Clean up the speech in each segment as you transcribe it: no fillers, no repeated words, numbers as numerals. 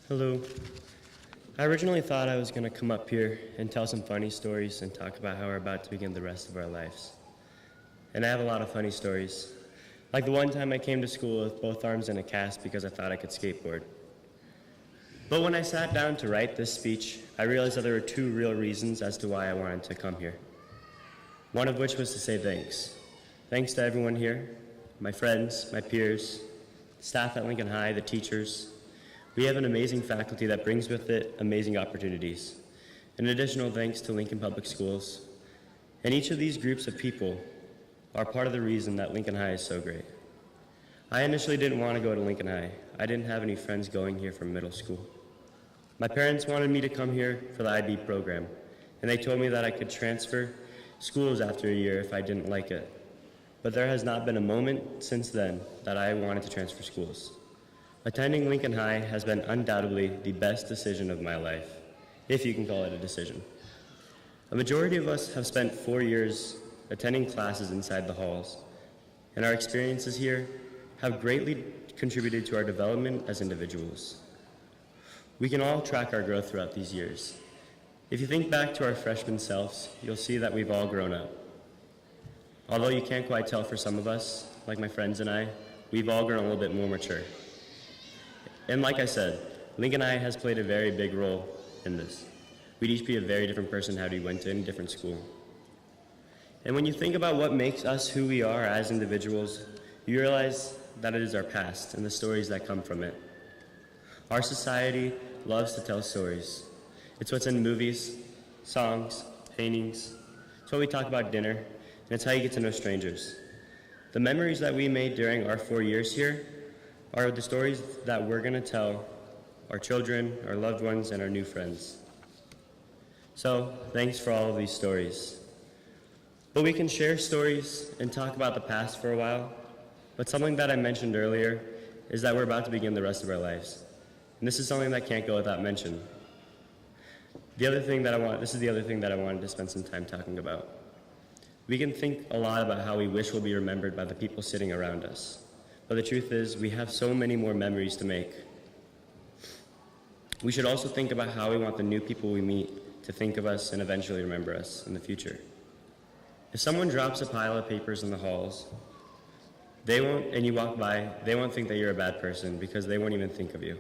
Hello. I originally thought I was going to come up here and tell some funny stories and talk about how we're about to begin the rest of our lives. And I have a lot of funny stories. Like the one time I came to school with both arms in a cast because I thought I could skateboard. But when I sat down to write this speech, I realized that there were two real reasons as to why I wanted to come here. One of which was to say thanks. Thanks to everyone here, my friends, my peers, staff at Lincoln High, the teachers. We have an amazing faculty that brings with it amazing opportunities. An additional thanks to Lincoln Public Schools. And each of these groups of people are part of the reason that Lincoln High is so great. I initially didn't want to go to Lincoln High. I didn't have any friends going here from middle school. My parents wanted me to come here for the IB program, and they told me that I could transfer schools after a year if I didn't like it. But there has not been a moment since then that I wanted to transfer schools. Attending Lincoln High has been undoubtedly the best decision of my life, if you can call it a decision. A majority of us have spent 4 years attending classes inside the halls, and our experiences here have greatly contributed to our development as individuals. We can all track our growth throughout these years. If you think back to our freshman selves, you'll see that we've all grown up. Although you can't quite tell for some of us, like my friends and I, we've all grown a little bit more mature. And like I said, Lincoln High has played a very big role in this. We'd each be a very different person had we went to any different school. And when you think about what makes us who we are as individuals, you realize that it is our past and the stories that come from it. Our society loves to tell stories. It's what's in movies, songs, paintings. It's what we talk about at dinner, and it's how you get to know strangers. The memories that we made during our 4 years here are the stories that we're going to tell our children, our loved ones, and our new friends. So, thanks for all of these stories. But we can share stories and talk about the past for a while, but something that I mentioned earlier is that we're about to begin the rest of our lives. And this is something that can't go without mention. This is the other thing that I wanted to spend some time talking about. We can think a lot about how we wish we'll be remembered by the people sitting around us. But the truth is, we have so many more memories to make. We should also think about how we want the new people we meet to think of us and eventually remember us in the future. If someone drops a pile of papers in the halls, and you walk by, they won't think that you're a bad person because they won't even think of you.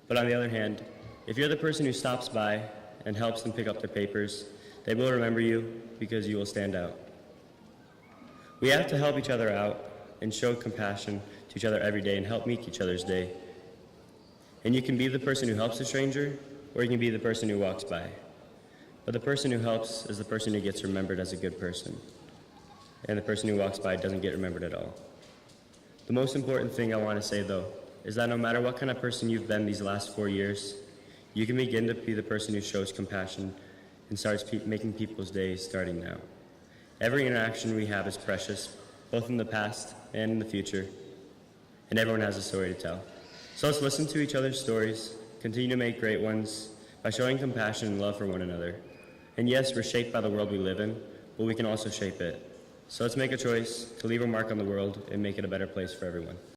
But on the other hand, if you're the person who stops by and helps them pick up their papers, they will remember you because you will stand out. We have to help each other out and show compassion to each other every day and help make each other's day. And you can be the person who helps a stranger, or you can be the person who walks by. But the person who helps is the person who gets remembered as a good person. And the person who walks by doesn't get remembered at all. The most important thing I want to say, though, is that no matter what kind of person you've been these last 4 years, you can begin to be the person who shows compassion and starts making people's days starting now. Every interaction we have is precious, both in the past and in the future, and everyone has a story to tell. So let's listen to each other's stories, continue to make great ones by showing compassion and love for one another. And yes, we're shaped by the world we live in, but we can also shape it. So let's make a choice to leave a mark on the world and make it a better place for everyone.